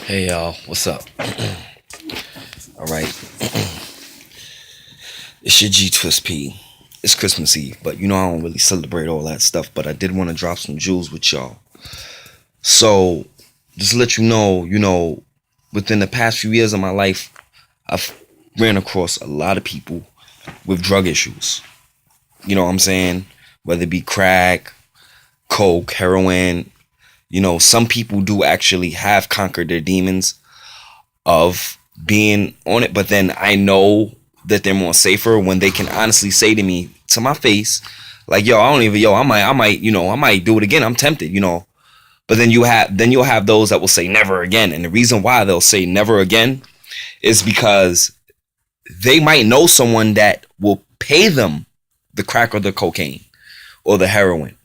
Hey y'all, what's up? All right, it's your G Twist P. It's Christmas Eve, but I don't really celebrate all that stuff. But I did want to drop some jewels with y'all. So, just to let within the past few years of my life, I've ran across a lot of people with drug issues. You know what I'm saying? Whether it be crack, coke, heroin. Some people do actually have conquered their demons of being on it, but then I know that they're more safer when they can honestly say to me to my face, like, yo, I don't even, yo, I might do it again. I'm tempted. But you'll have those that will say never again. And the reason why they'll say never again is because they might know someone that will pay them the crack or the cocaine or the heroin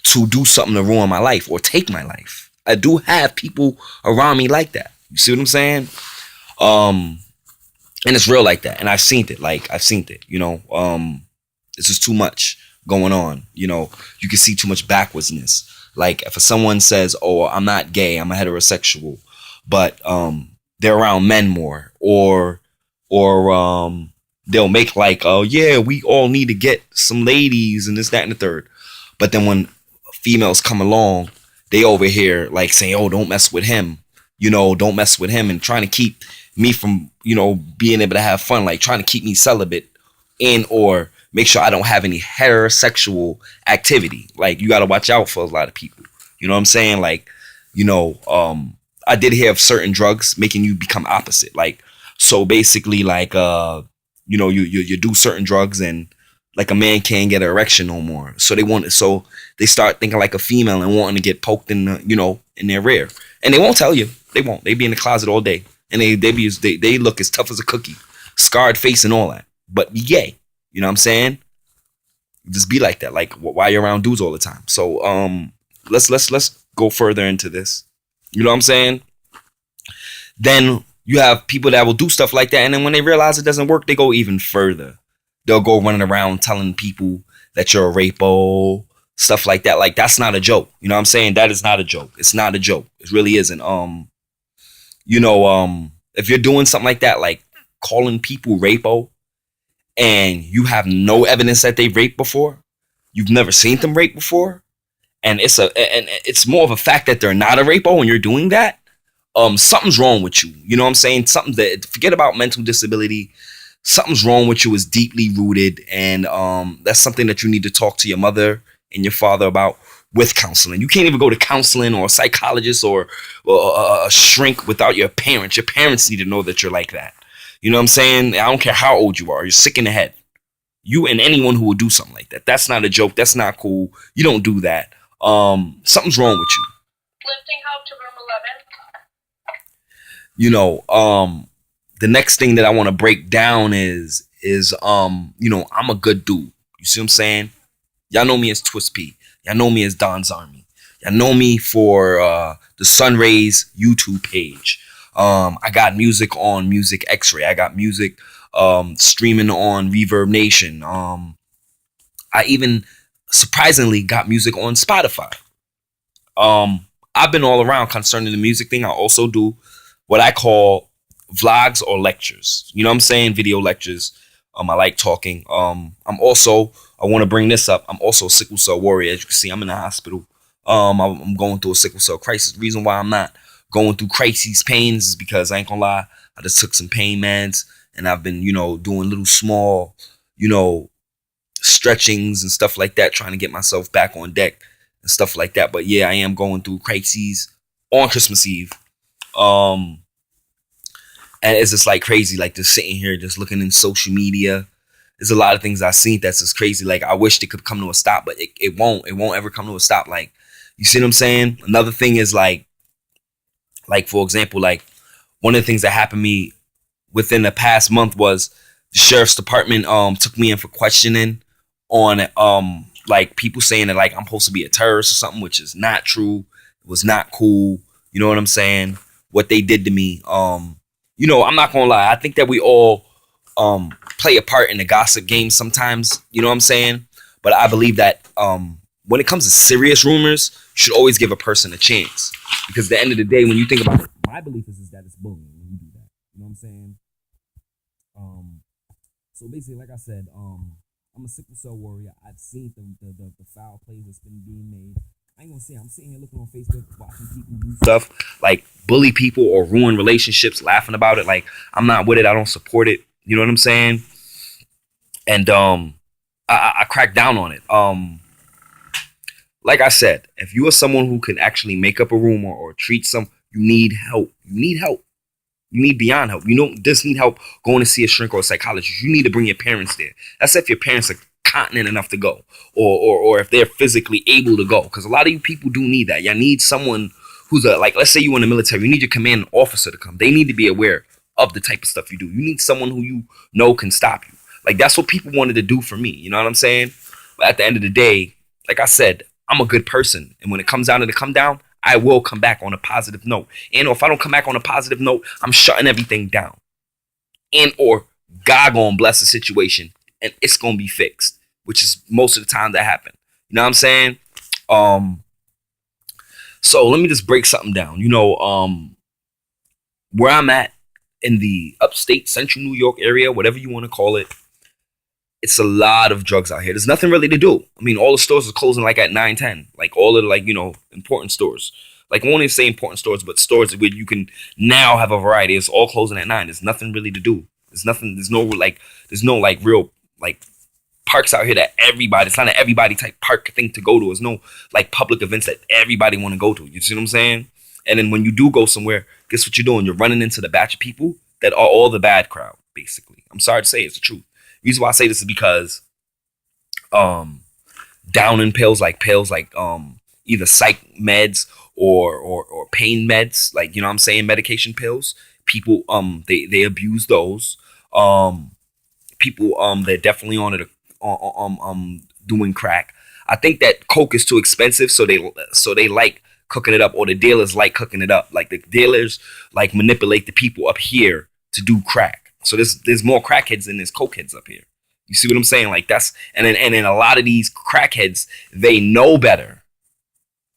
to do something to ruin my life or take my life. I do have people around me like that. You see what I'm saying? And it's real like that. And I've seen it. It's just too much going on. You can see too much backwardsness. Like if someone says, "Oh, I'm not gay, I'm a heterosexual," but they're around men more, or they'll make like, "Oh yeah, we all need to get some ladies and this, that, and the third." But then when females come along, they over here like saying, "Oh, don't mess with him," don't mess with him, and trying to keep me from, being able to have fun, like trying to keep me celibate and or make sure I don't have any heterosexual activity. Like you got to watch out for a lot of people. You know what I'm saying? Like, I did hear of certain drugs making you become opposite. Like, so basically like, you do certain drugs and like a man can't get an erection no more. So they start thinking like a female and wanting to get poked in in their rear. And they won't tell you. They won't. They be in the closet all day. And they look as tough as a cookie, scarred face and all that. But yay, you know what I'm saying? Just be like that. Like why you're around dudes all the time. So let's go further into this. You know what I'm saying? Then you have people that will do stuff like that, and then when they realize it doesn't work, they go even further. They'll go running around telling people that you're a rapo, stuff like that. Like that's not a joke. You know what I'm saying? That is not a joke. It's not a joke. It really isn't. If you're doing something like that, like calling people rapo, and you have no evidence that they raped before, you've never seen them rape before, and it's more of a fact that they're not a rapo and you're doing that, something's wrong with you. You know what I'm saying? Something that, forget about mental disability, something's wrong with you is deeply rooted, and that's something that you need to talk to your mother and your father about with counseling. You can't even go to counseling or a psychologist or a shrink without your parents. Your parents need to know that you're like that. You know what I'm saying? I don't care how old you are. You're sick in the head. You and anyone who would do something like that. That's not a joke. That's not cool. You don't do that. Something's wrong with you. Lifting help to room 11. The next thing that I want to break down is I'm a good dude. You see what I'm saying? Y'all know me as Twist P. Y'all know me as Don's Army. Y'all know me for the Sunrays YouTube page. I got music on Music X-Ray. I got music streaming on Reverb Nation. I even surprisingly got music on Spotify. I've been all around concerning the music thing. I also do what I call vlogs or lectures. You know what I'm saying? Video lectures. I like talking. I want to bring this up. I'm also a sickle cell warrior. As you can see, I'm in the hospital. I'm going through a sickle cell crisis. The reason why I'm not going through crises, pains, is because I ain't gonna lie, I just took some pain meds and I've been, doing little small, stretchings and stuff like that, trying to get myself back on deck and stuff like that. But yeah, I am going through crises on Christmas Eve. And it's just like crazy, like just sitting here, just looking in social media. There's a lot of things I've seen that's just crazy. Like I wish it could come to a stop, but it won't. It won't ever come to a stop. Like, you see what I'm saying? Another thing is like for example, like one of the things that happened to me within the past month was the sheriff's department took me in for questioning on like people saying that like I'm supposed to be a terrorist or something, which is not true. It was not cool. You know what I'm saying? What they did to me. I'm not gonna lie. I think that we all play a part in the gossip game sometimes. You know what I'm saying? But I believe that when it comes to serious rumors, you should always give a person a chance. Because at the end of the day, when you think about it, my belief is that it's bullying when you do that. You know what I'm saying? Um, so basically, like I said, I'm a sickle cell warrior. I've seen the foul plays that's been being made. I ain't gonna say I'm sitting here looking on Facebook, watching people do stuff like bully people or ruin relationships, laughing about it. Like, I'm not with it. I don't support it. You know what I'm saying? And I crack down on it. Like I said, if you are someone who can actually make up a room or treat some, you need help. You need help. You need beyond help. You don't just need help going to see a shrink or a psychologist. You need to bring your parents there. That's if your parents are continent enough to go, or if they're physically able to go. Because a lot of you people do need that. You need someone who's like, let's say you're in the military. You need your commanding officer to come. They need to be aware of the type of stuff you do. You need someone who you know can stop you. Like, that's what people wanted to do for me. You know what I'm saying? But at the end of the day, like I said, I'm a good person. And when it comes down to the come down, I will come back on a positive note. And if I don't come back on a positive note, I'm shutting everything down. And or God gonna bless the situation and it's gonna be fixed, which is most of the time that happen. You know what I'm saying? So let me just break something down. You know, where I'm at in the upstate central New York area, whatever you want to call it, it's a lot of drugs out here. There's nothing really to do. I mean, all the stores are closing like at 9, 10. Like all of the, like, you know, important stores. Like, I won't even say important stores, but stores where you can now have a variety. It's all closing at 9. There's nothing really to do. There's no real like parks out here that everybody, it's not an everybody type park thing to go to. There's no like public events that everybody want to go to. You see what I'm saying? And then when you do go somewhere, guess what you're doing? You're running into the batch of people that are all the bad crowd, basically. I'm sorry to say it's the truth. The reason why I say this is because downing pills like either psych meds or pain meds, like, you know what I'm saying, medication pills, people they abuse those. People they're definitely on it doing crack. I think that coke is too expensive, so they like cooking it up, or the dealers like cooking it up. Like, the dealers like manipulate the people up here to do crack. So there's more crackheads than there's cokeheads up here. You see what I'm saying? Like, that's and then a lot of these crackheads, they know better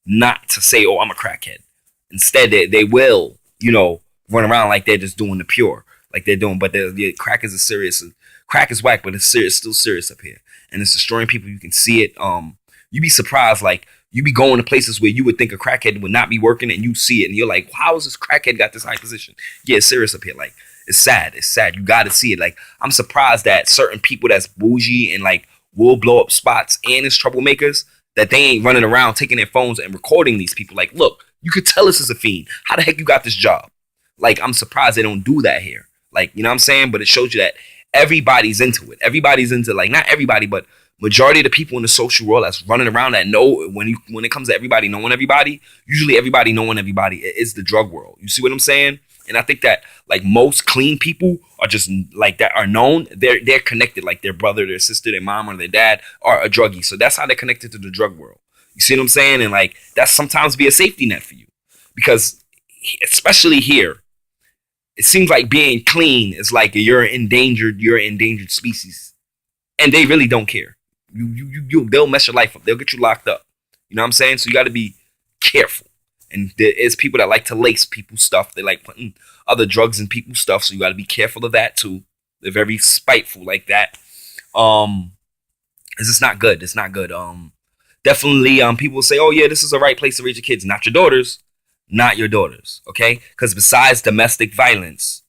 not to say, "Oh, I'm a crackhead." Instead, they will, you know, run around like they're just doing the pure, like they're doing. But the crack is a serious. Crack is whack, but it's serious, still serious up here, and it's destroying people. You can see it. You be surprised, like, you be going to places where you would think a crackhead would not be working, and you see it, and you're like, "How is this crackhead got this high position?" Yeah, it's serious up here. Like, it's sad. It's sad. You got to see it. Like, I'm surprised that certain people that's bougie and like will blow up spots and is troublemakers, that they ain't running around taking their phones and recording these people. Like, look, you could tell this is a fiend. How the heck you got this job? Like, I'm surprised they don't do that here. Like, you know what I'm saying? But it shows you that everybody's into it. Everybody's into, like, not everybody, but majority of the people in the social world that's running around that know when it comes to everybody knowing everybody, usually everybody knowing everybody is the drug world. You see what I'm saying? And I think that, like, most clean people are just like that, are known. They're connected, like their brother, their sister, their mom, or their dad are a druggie. So that's how they're connected to the drug world. You see what I'm saying? And like, that's sometimes be a safety net for you, because especially here, it seems like being clean is like you're an endangered species, and they really don't care. They'll mess your life up. They'll get you locked up. You know what I'm saying? So you got to be careful. And there is people that like to lace people's stuff. They like putting other drugs in people's stuff. So you got to be careful of that too. They're very spiteful like that. It's just not good. It's not good. Definitely. People say, "Oh yeah, this is the right place to raise your kids." Not your daughters. Not your daughters. Okay. Because besides domestic violence,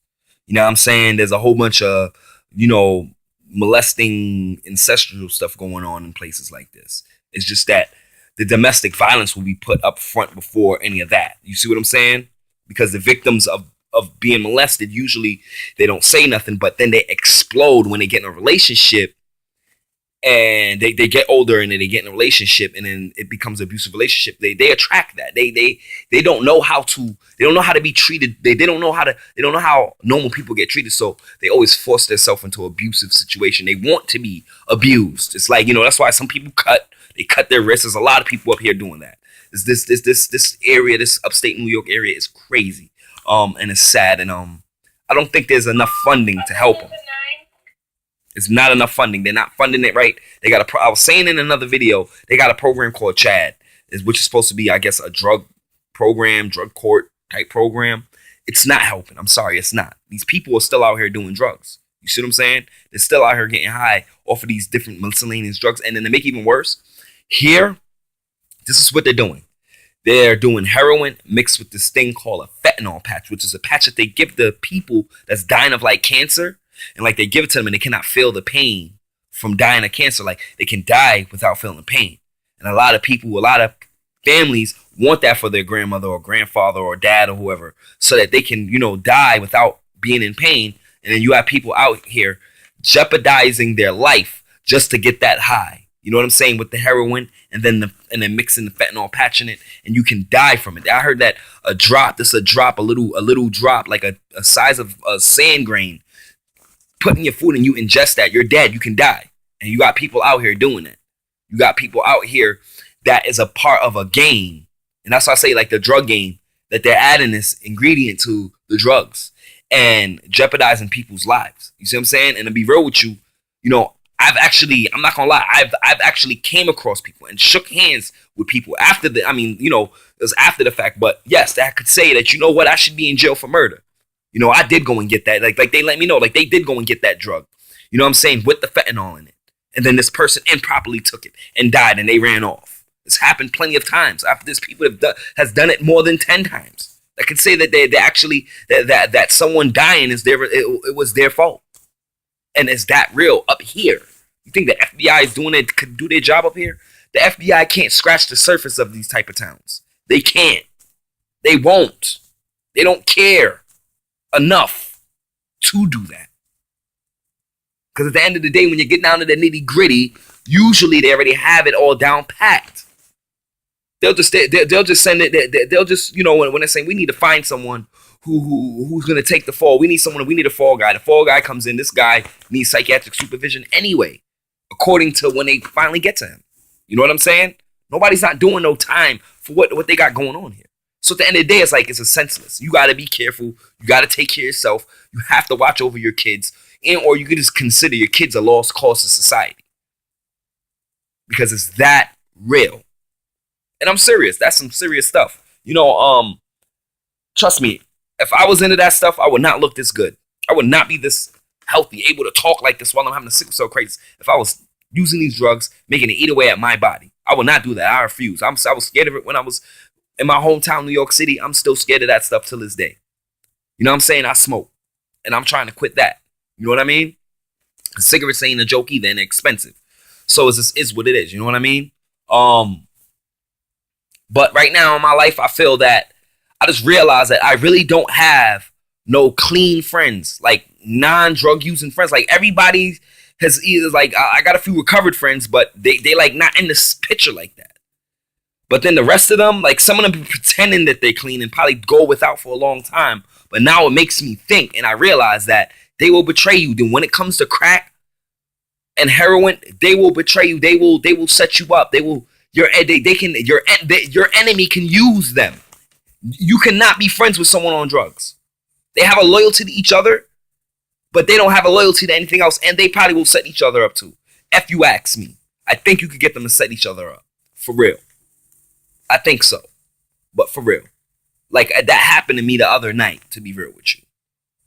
you know what I'm saying, there's a whole bunch of, you know, molesting, ancestral stuff going on in places like this. It's just that the domestic violence will be put up front before any of that. You see what I'm saying? Because the victims of being molested, usually they don't say nothing, but then they explode when they get in a relationship, and they get older, and then they get in a relationship, and then it becomes an abusive relationship. They attract that. They don't know how to be treated. They don't know how normal people get treated. So they always force themselves into an abusive situation. They want to be abused. It's like, you know, that's why some people cut their wrists. There's a lot of people up here doing that. This area, this upstate New York area is crazy. And it's sad. And I don't think there's enough funding to help them. It's not enough funding. They're not funding it right. They got I was saying in another video, they got a program called CHAD, which is supposed to be, I guess, a drug program, drug court type program. It's not helping. I'm sorry, it's not. These people are still out here doing drugs. You see what I'm saying? They're still out here getting high off of these different miscellaneous drugs. And then to make it even worse, here, this is what they're doing. They're doing heroin mixed with this thing called a fentanyl patch, which is a patch that they give the people that's dying of like cancer. And like they give it to them and they cannot feel the pain from dying of cancer. Like they can die without feeling pain. And a lot of people, a lot of families want that for their grandmother or grandfather or dad or whoever, so that they can, die without being in pain. And then you have people out here jeopardizing their life just to get that high. You know what I'm saying? With the heroin and then mixing the fentanyl patch in it, and you can die from it. I heard that a little drop, like a size of a sand grain, put in your food and you ingest that, you're dead. You can die. And you got people out here doing that. You got people out here that is a part of a game. And that's why I say like the drug game, that they're adding this ingredient to the drugs and jeopardizing people's lives. You see what I'm saying? And to be real with you, I'm not gonna lie, I've actually came across people and shook hands with people after it was after the fact, but yes, I could say that, you know what, I should be in jail for murder. I did go and get that. Like they let me know, like they did go and get that drug. You know what I'm saying? With the fentanyl in it. And then this person improperly took it and died and they ran off. It's happened plenty of times. After this, people has done it more than 10 times. I could say that they actually that someone dying is it was their fault. And is that real up here? You think the FBI is could do their job up here? The FBI can't scratch the surface of these type of towns. They can't. They won't. They don't care enough to do that. Because at the end of the day, when you get down to the nitty gritty, usually they already have it all down packed. They'll just send it. They'll just when they're saying we need to find someone who's gonna take the fall. We need a fall guy. The fall guy comes in. This guy needs psychiatric supervision anyway, according to when they finally get to him. You know what I'm saying? Nobody's not doing no time for what they got going on here. So at the end of the day, it's a senseless. You got to be careful. You got to take care of yourself. You have to watch over your kids, or you could just consider your kids a lost cause to society, because it's that real. And I'm serious. That's some serious stuff. Trust me. If I was into that stuff, I would not look this good. I would not be this healthy, able to talk like this while I'm having a sickle cell crisis. If I was using these drugs, making it eat away at my body, I would not do that. I refuse. I was scared of it when I was in my hometown, New York City. I'm still scared of that stuff till this day. You know what I'm saying? I smoke, and I'm trying to quit that. You know what I mean? Cigarettes ain't a joke either, and they're expensive. So it's what it is. You know what I mean? But right now in my life, I feel that I just realized that I really don't have no clean friends, like non-drug using friends. Like everybody has either like, I got a few recovered friends, but they like not in this picture like that. But then the rest of them, like some of them be pretending that they're clean and probably go without for a long time. But now it makes me think, and I realize that they will betray you. Then when it comes to crack and heroin, they will betray you. They will set you up. Your enemy can use them. You cannot be friends with someone on drugs. They have a loyalty to each other, but they don't have a loyalty to anything else, and they probably will set each other up too. If you ask me, I think you could get them to set each other up. For real. I think so. But for real. Like, that happened to me the other night, to be real with you.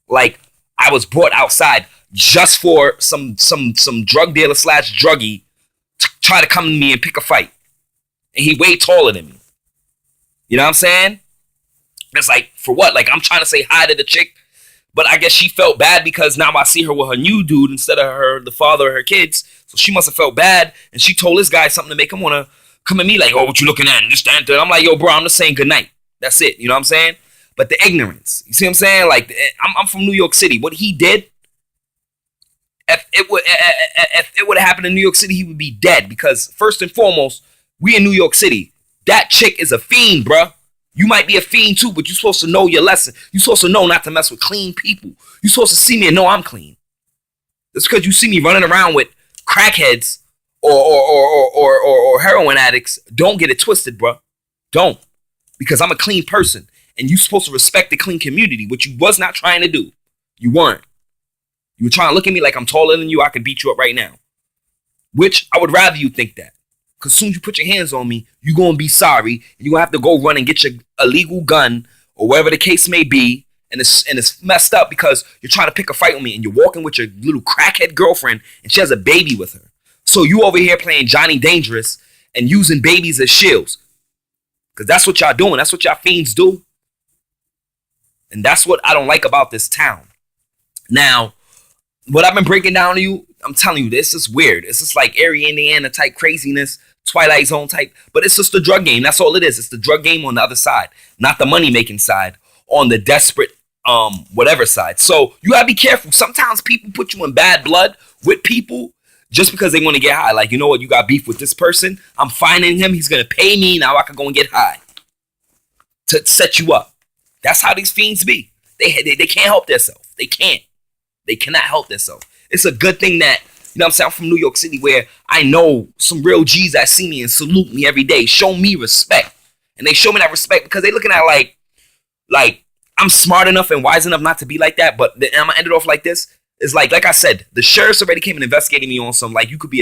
Like, I was brought outside just for some drug dealer / druggie to try to come to me and pick a fight. And he way taller than me. You know what I'm saying? It's like, for what? Like, I'm trying to say hi to the chick, but I guess she felt bad because now I see her with her new dude instead of the father of her kids. So she must have felt bad, and she told this guy something to make him want to come at me like, oh, what you looking at? And this, that, and that. I'm like, yo, bro, I'm just saying good night. That's it. You know what I'm saying? But the ignorance. You see what I'm saying? Like, I'm from New York City. What he did, if it would have happened in New York City, he would be dead. Because first and foremost, we in New York City. That chick is a fiend, bruh. You might be a fiend too, but you're supposed to know your lesson. You're supposed to know not to mess with clean people. You're supposed to see me and know I'm clean. Just because you see me running around with crackheads or heroin addicts, don't get it twisted, bro. Don't. Because I'm a clean person. And you're supposed to respect the clean community, which you was not trying to do. You weren't. You were trying to look at me like I'm taller than you. I could beat you up right now. Which I would rather you think that. Because as soon as you put your hands on me, you're going to be sorry. And you're going to have to go run and get your illegal gun or whatever the case may be. And it's messed up because you're trying to pick a fight with me and you're walking with your little crackhead girlfriend and she has a baby with her. So you over here playing Johnny Dangerous and using babies as shields. Because that's what y'all doing. That's what y'all fiends do. And that's what I don't like about this town. Now, what I've been breaking down to you, I'm telling you, this is weird. It's just like Erie, Indiana type craziness, Twilight Zone type. But it's just the drug game. That's all it is. It's the drug game on the other side, not the money making side, on the desperate whatever side. So you gotta be careful. Sometimes people put you in bad blood with people just because they want to get high. Like, you know what, you got beef with this person, I'm finding him, he's gonna pay me, now I can go and get high to set you up. That's how these fiends be. They can't help themselves. They cannot help themselves. It's a good thing that, you know what I'm saying, I'm from New York City, where I know some real G's that see me and salute me every day, show me respect. And they show me that respect because they looking at like I'm smart enough and wise enough not to be like that. But I'm gonna end it off like this. It's like I said, the sheriff's already came and investigated me on some, like, you could be